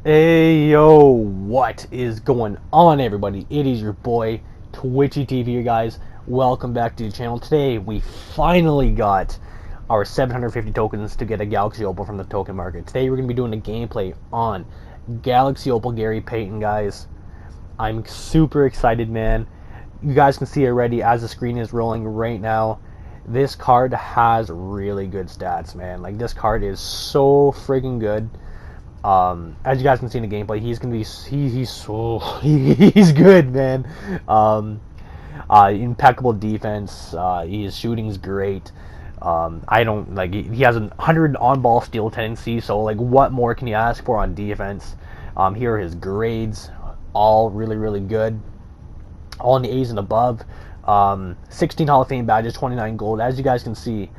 Hey yo, what is going on, everybody? It is your boy Twitchy TV here, guys. Welcome back to the channel. Today we finally got our 750 tokens to get a Galaxy Opal from the token market. Today we're going to be doing a gameplay on Galaxy Opal Gary Payton, guys. I'm super excited, man. You guys can see already as the screen is rolling right now. This card has really good stats, man. Like, this card is so freaking good. As you guys can see in the gameplay, he's gonna be he's good, man. Impeccable defense. His shooting's great. I don't like he has a 100 on-ball steal tendency. So like, what more can you ask for on defense? Here are his grades, all really good, all in the A's and above. 16 Hall of Fame badges, 29 gold. As you guys can see,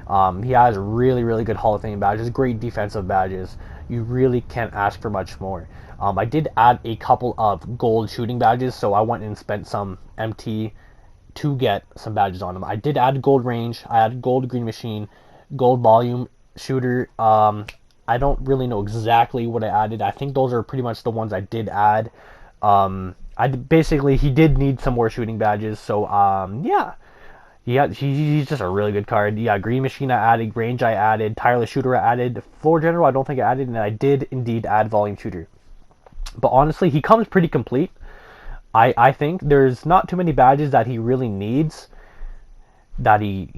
he has really good Hall of Fame badges, great defensive badges. You really can't ask for much more. I did add a couple of gold shooting badges, so I went and spent some MT to get some badges on them. I did add gold range, I added gold green machine, gold volume shooter. I don't really know exactly what I added. I think those are pretty much the ones I did add. Basically, he did need some more shooting badges, so yeah. He's just a really good card. Yeah, Green Machine I added, Range I added, Tireless Shooter I added, Floor General I don't think I added, and I did indeed add Volume Shooter. But honestly, he comes pretty complete. I think there's not too many badges that he really needs that he,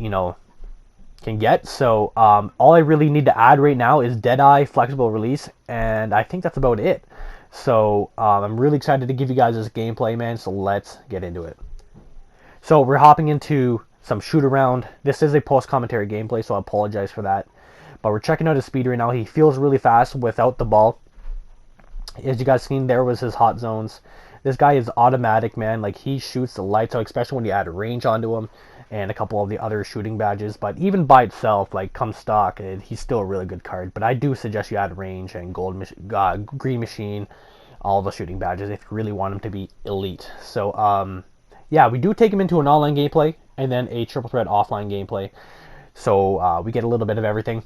can get. So all I really need to add right now is Deadeye, Flexible Release, and I think that's about it. So I'm really excited to give you guys this gameplay, man, so let's get into it. So we're hopping into some shoot around. This is a post-commentary gameplay, so I apologize for that. But we're checking out his speed right now. He feels really fast without the ball. As you guys seen, there was his hot zones. This guy is automatic, man. Like, he shoots the lights out, especially when you add range onto him and a couple of the other shooting badges. But even by itself, like, come stock, he's still a really good card. But I do suggest you add range and green machine, all the shooting badges, if you really want him to be elite. So, yeah, we do take him into an online gameplay and then a triple threat offline gameplay. So we get a little bit of everything.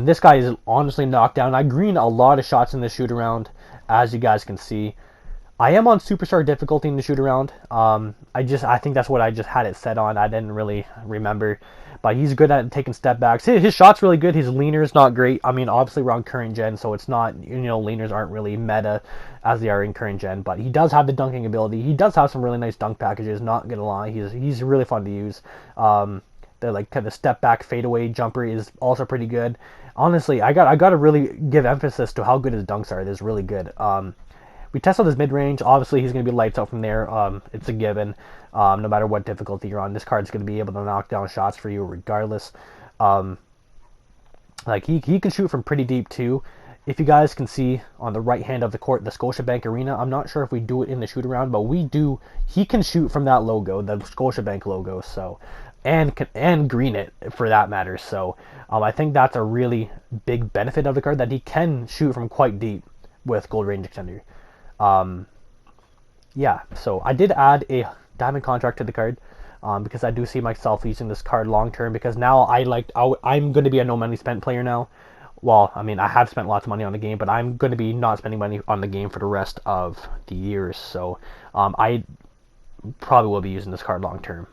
This guy is honestly knocked down. I green a lot of shots in the shoot around, as you guys can see. I am on superstar difficulty in the shoot around. I think that's what I just had it set on. I didn't really remember. But he's good at taking step backs. His shot's really good. His leaner is not great. I mean, obviously we're on current gen, so it's not, leaners aren't really meta as they are in current gen. But he does have the dunking ability. He does have some really nice dunk packages, not gonna lie. He's really fun to use. The step back fadeaway jumper is also pretty good. Honestly, I got to really give emphasis to how good his dunks are. It is really good. We tested his mid-range. Obviously, he's going to be lights out from there. It's a given. No matter what difficulty you're on, this card's going to be able to knock down shots for you regardless. He can shoot from pretty deep too. If you guys can see on the right hand of the court, the Scotiabank Arena, I'm not sure if we do it in the shoot around, but we do. He can shoot from that logo, the Scotiabank logo, so and green it for that matter. So I think that's a really big benefit of the card, that he can shoot from quite deep with gold range extender. Yeah, so I did add a diamond contract to the card because I do see myself using this card long term, because now I'm going to be a no money spent player now. Well, I mean, I have spent lots of money on the game, but I'm going to be not spending money on the game for the rest of the years. So I probably will be using this card long term.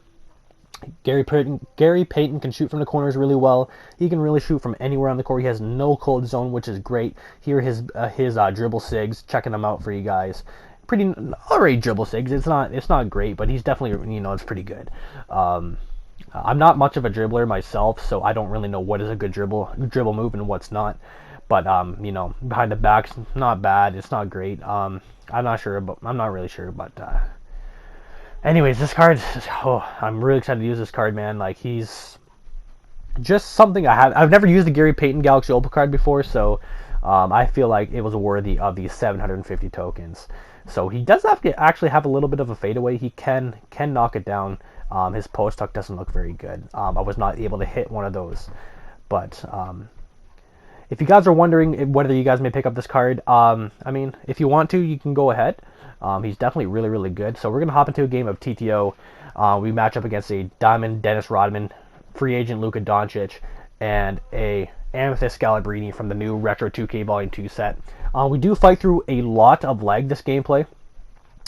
Gary Payton can shoot from the corners really well. He can really shoot from anywhere on the court. He has no cold zone, which is great. Here his dribble sigs, checking them out for you guys. Pretty already dribble sigs. It's not great, but he's definitely, it's pretty good. I'm not much of a dribbler myself, so I don't really know what is a good dribble move and what's not. But behind the back's not bad. It's not great. I'm not really sure, but anyways, this card, I'm really excited to use this card, man. Like, he's just something I've never used the Gary Payton Galaxy Opal card before, so I feel like it was worthy of these 750 tokens. So he does actually have a little bit of a fadeaway. He can knock it down. His post tuck doesn't look very good. I was not able to hit one of those. But if you guys are wondering whether you guys may pick up this card, I mean, if you want to, you can go ahead. He's definitely really good. So we're going to hop into a game of TTO. We match up against a Diamond Dennis Rodman, free agent Luka Doncic, and a Amethyst Scalabrini from the new Retro 2K Volume 2 set. We do fight through a lot of lag this gameplay,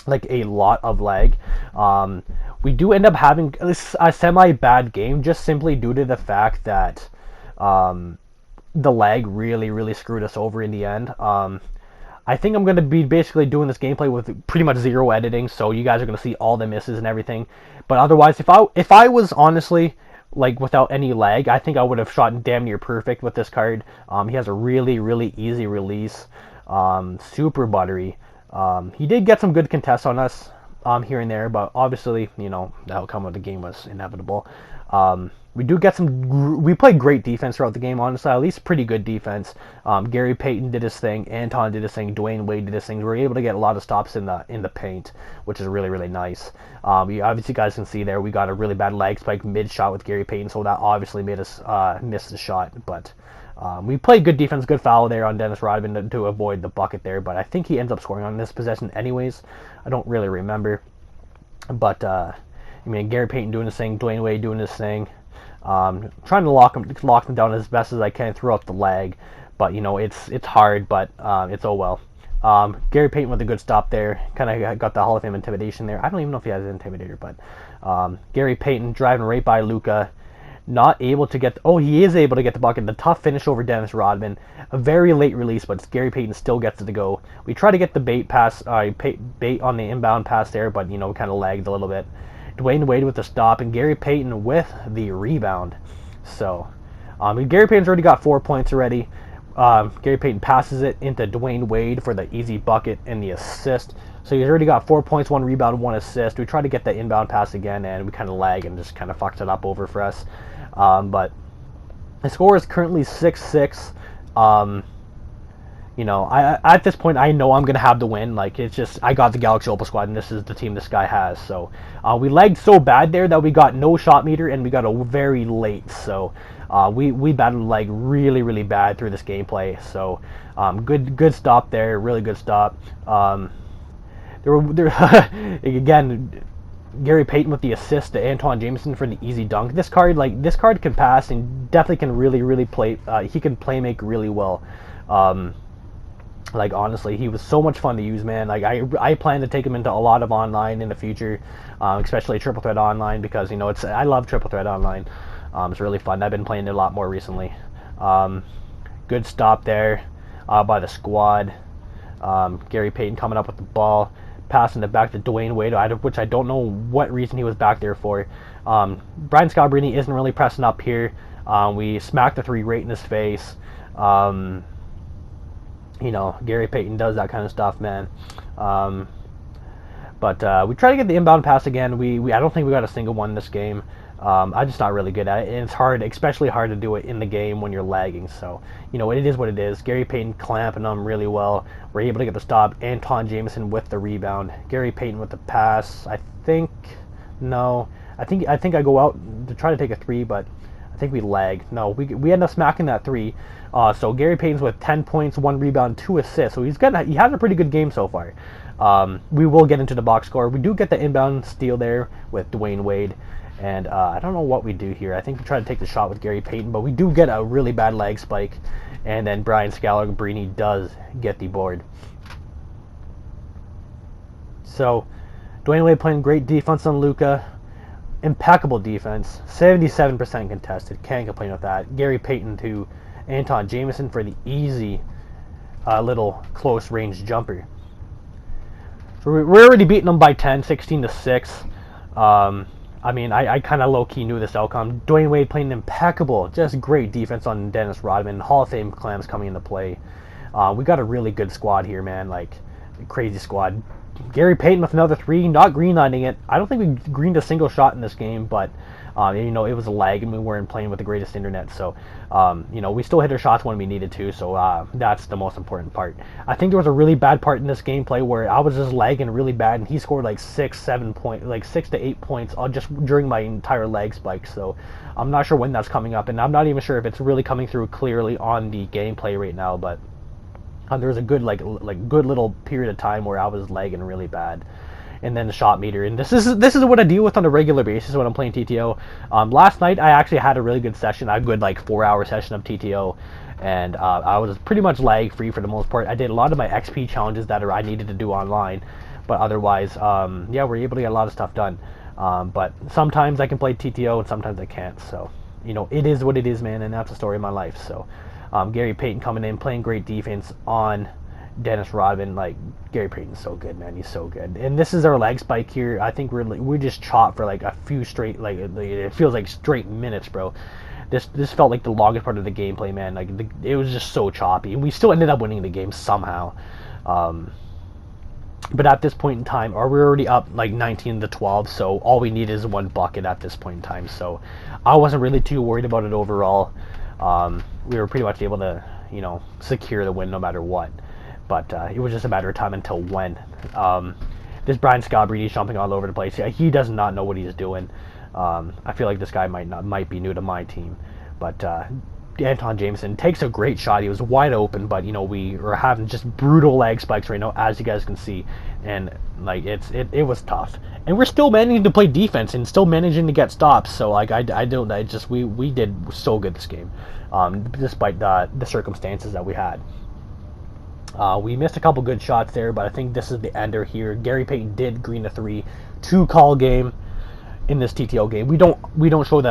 like a lot of lag. We do end up having a semi-bad game just simply due to the fact that the lag really screwed us over in the end. I think I'm going to be basically doing this gameplay with pretty much zero editing, so you guys are going to see all the misses and everything. But otherwise, if I was honestly like without any lag, I think I would have shot damn near perfect with this card. He has a really easy release, super buttery. He did get some good contests on us here and there, but obviously, you know, the outcome of the game was inevitable. We played great defense throughout the game, honestly, at least pretty good defense. Gary Payton did his thing, Anton did his thing, Dwayne Wade did his thing. We were able to get a lot of stops in the paint, which is really nice. Obviously, you guys can see there, we got a really bad lag spike mid-shot with Gary Payton, so that obviously made us miss the shot, but we played good defense, good foul there on Dennis Rodman to avoid the bucket there, but I think he ends up scoring on this possession anyways. I don't really remember, but I mean, Gary Payton doing his thing, Dwayne Wade doing his thing. Trying to lock them down as best as I can throughout the lag, but you know, it's hard, but it's oh well. Gary Payton with a good stop there, kind of got the Hall of Fame intimidation there. I don't even know if he has an intimidator, but Gary Payton driving right by Luka, not able to get. He is able to get the bucket. The tough finish over Dennis Rodman, a very late release, but Gary Payton still gets it to go. We try to get the bait pass, bait on the inbound pass there, but you know, kind of lagged a little bit. Dwayne Wade with the stop, and Gary Payton with the rebound. So, Gary Payton's already got 4 points already. Gary Payton passes it into Dwayne Wade for the easy bucket and the assist. So he's already got 4 points, 1 rebound, 1 assist. We try to get the inbound pass again, and we kind of lag and just kind of fucked it up over for us. But the score is currently 6-6. You know, at this point, I know I'm going to have the win. Like, it's just, I got the Galaxy Opal squad, and this is the team this guy has. So, we lagged so bad there that we got no shot meter, and we got a very late. So, we battled, like, really bad through this gameplay. So, good stop there, really good stop. Again, Gary Payton with the assist to Anton Jameson for the easy dunk. This card can pass and definitely can really play. He can play make really well. Like, honestly, he was so much fun to use, man. Like, I plan to take him into a lot of online in the future, especially Triple Threat Online, because, you know, I love Triple Threat Online. It's really fun. I've been playing it a lot more recently. Good stop there by the squad. Gary Payton coming up with the ball, passing it back to Dwayne Wade, which I don't know what reason he was back there for. Brian Scalabrini isn't really pressing up here. We smacked the three right in his face. You know, Gary Payton does that kind of stuff, man. But we try to get the inbound pass again. I don't think we got a single one in this game. I'm just not really good at it, and it's hard, especially hard to do it in the game when you're lagging. So, you know, it is what it is. Gary Payton clamping them really well. We're able to get the stop. Anton Jameson with the rebound. Gary Payton with the pass. I think I go out to try to take a three, but I think we lag. No, we end up smacking that three. So Gary Payton's with 10 points, 1 rebound, 2 assists. So he has a pretty good game so far. We will get into the box score. We do get the inbound steal there with Dwayne Wade. And I don't know what we do here. I think we try to take the shot with Gary Payton, but we do get a really bad lag spike. And then Brian Scalabrini does get the board. So Dwayne Wade playing great defense on Luka. Impeccable defense. 77% contested. Can't complain with that. Gary Payton to Anton Jameson for the easy little close range jumper. So we're already beating them by 10, 16-6. I mean, I kind of low-key knew this outcome. Dwayne Wade playing impeccable, just great defense on Dennis Rodman. Hall of Fame clams coming into play. We got a really good squad here, man, like, crazy squad. Gary Payton with another three, not green-lining it. I don't think we greened a single shot in this game, but, you know, it was a lag, and we weren't playing with the greatest internet, so, you know, we still hit our shots when we needed to, so that's the most important part. I think there was a really bad part in this gameplay where I was just lagging really bad, and he scored like 6 to 8 points just during my entire lag spike, so I'm not sure when that's coming up, and I'm not even sure if it's really coming through clearly on the gameplay right now, but there was a good good little period of time where I was lagging really bad. and then the shot meter. And this is what I deal with on a regular basis when I'm playing TTO. Last night I actually had a really good session, a good like 4-hour session of TTO, and I was pretty much lag free for the most part. I did a lot of my XP challenges that I needed to do online, but otherwise, yeah, we're able to get a lot of stuff done. But sometimes I can play TTO and sometimes I can't. So, you know, it is what it is, man, and that's the story of my life. So, Gary Payton coming in, playing great defense on Dennis Rodman. Like, Gary Payton's so good, man. He's so good. And this is our leg spike here. I think we just chopped for like a few straight, like it feels like straight minutes, bro. This felt like the longest part of the gameplay, man. Like it was just so choppy, and we still ended up winning the game somehow. But at this point in time, we're already up like 19-12, so all we need is one bucket at this point in time. So I wasn't really too worried about it overall. We were pretty much able to, you know, secure the win no matter what. But it was just a matter of time until when. This Brian Scalabrine is jumping all over the place. Yeah, he does not know what he's doing. I feel like this guy might be new to my team, but Anton Jameson takes a great shot. He was wide open, but you know, we are having just brutal leg spikes right now, as you guys can see, and like it was tough. And we're still managing to play defense and still managing to get stops. So like we did so good this game, despite the circumstances that we had. We missed a couple good shots there, but I think this is the ender here. Gary Payton did green a 3, 2-call game in this TTO game. We don't show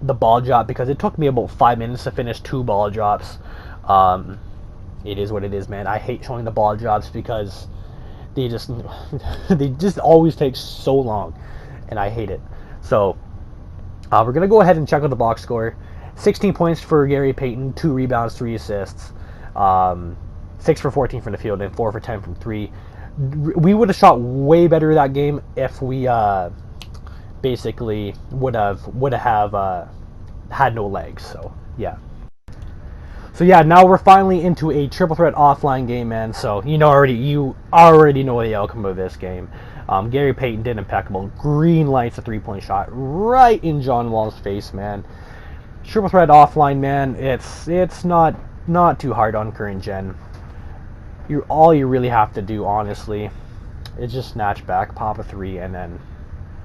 the ball drop because it took me about 5 minutes to finish 2 ball drops. It is what it is, man. I hate showing the ball drops because they just always take so long, and I hate it. So we're gonna go ahead and check out the box score. 16 points for Gary Payton, 2 rebounds, 3 assists, 6 for 14 from the field, and 4 for 10 from 3. We would have shot way better that game if we basically would have had no legs. So yeah, now we're finally into a triple threat offline game, man. So you already know the outcome of this game. Gary Payton did impeccable. Green lights a 3-point shot right in John Wall's face, man. Triple threat offline, man. It's not too hard on current gen. All you really have to do, honestly, is just snatch back, pop a 3, and then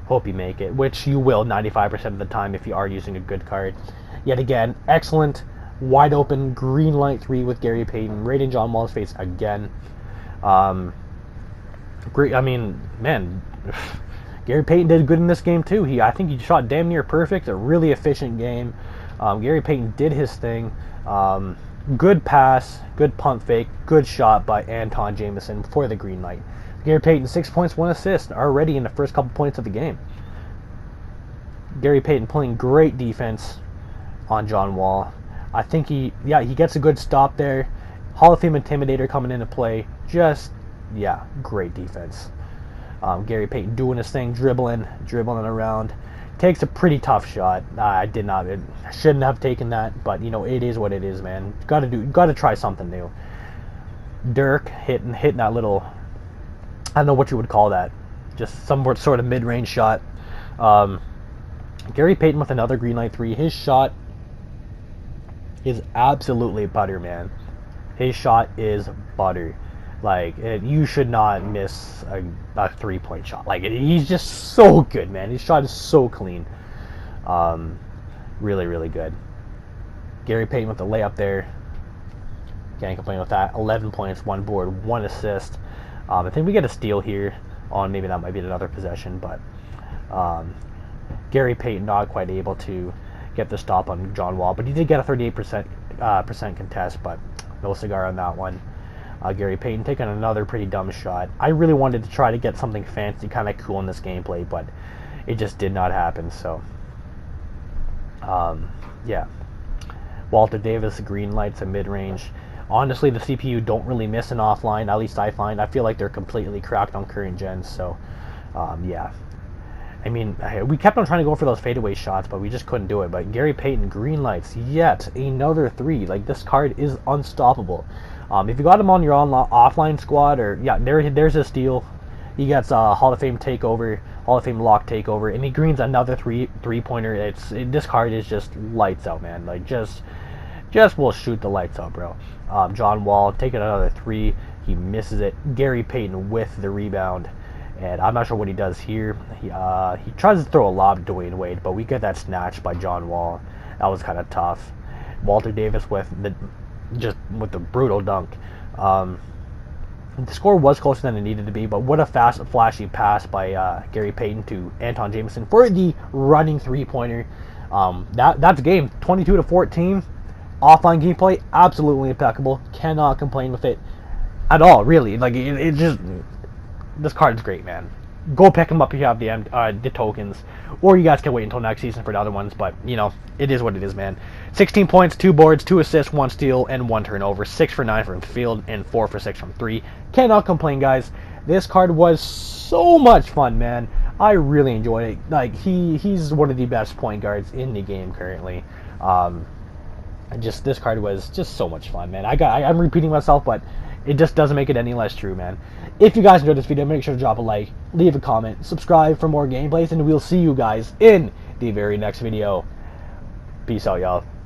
hope you make it, which you will 95% of the time if you are using a good card. Yet again, excellent, wide open, green light 3 with Gary Payton, right in John Wall's face again. Great, I mean, man, Gary Payton did good in this game too. I think he shot damn near perfect, a really efficient game. Gary Payton did his thing. Good pass, good pump fake, good shot by Anton Jameson for the green light. Gary Payton, 6 points, 1 assist already in the first couple points of the game. Gary Payton playing great defense on John Wall. I think he gets a good stop there. Hall of Fame Intimidator coming into play. Great defense. Gary Payton doing his thing, dribbling around. Takes a pretty tough shot. I shouldn't have taken that, but you know, it is what it is, man. Got to try something new. Dirk hitting that little, I don't know what you would call that, just some sort of mid-range shot. Gary Payton with another green light 3. His shot is absolutely butter, man. His shot is butter. Like, you should not miss a 3-point shot. Like, he's just so good, man. His shot is so clean. Really, really good. Gary Payton with the layup there. Can't complain with that. 11 points, 1 board, 1 assist. I think we get a steal here on, maybe that might be another possession, but Gary Payton not quite able to get the stop on John Wall, but he did get a 38% contest, but no cigar on that one. Gary Payton taking another pretty dumb shot. I really wanted to try to get something fancy, kind of cool in this gameplay, but it just did not happen. So, yeah. Walter Davis, green lights, a mid-range. Honestly, the CPU don't really miss an offline, at least I find. I feel like they're completely cracked on current gens, so, yeah. I mean, we kept on trying to go for those fadeaway shots, but we just couldn't do it. But Gary Payton, green lights, yet another 3. Like, this card is unstoppable. If you got him on your offline squad, or there's a steal. He gets a Hall of Fame takeover, Hall of Fame lock takeover, and he greens another three-pointer. This card is just lights out, man. Like, just will shoot the lights out, bro. John Wall taking another 3. He misses it. Gary Payton with the rebound. And I'm not sure what he does here. He tries to throw a lob to Dwayne Wade, but we get that snatched by John Wall. That was kind of tough. Walter Davis with the brutal dunk. The score was closer than it needed to be, but what a fast, flashy pass by Gary Payton to Anton Jameson for the running three-pointer. That's game 22-14. Offline gameplay, absolutely impeccable. Cannot complain with it at all, really. Like it just, this card is great, man. Go pick them up if you have the tokens, or you guys can wait until next season for the other ones. But you know, it is what it is, man. 16 points, 2 boards, 2 assists, 1 steal, and 1 turnover. 6 for 9 from the field, and 4 for 6 from 3. Cannot complain, guys. This card was so much fun, man. I really enjoyed it. Like he's one of the best point guards in the game currently. This card was just so much fun, man. I'm repeating myself, but it just doesn't make it any less true, man. If you guys enjoyed this video, make sure to drop a like, leave a comment, subscribe for more gameplays, and we'll see you guys in the very next video. Peace out, y'all.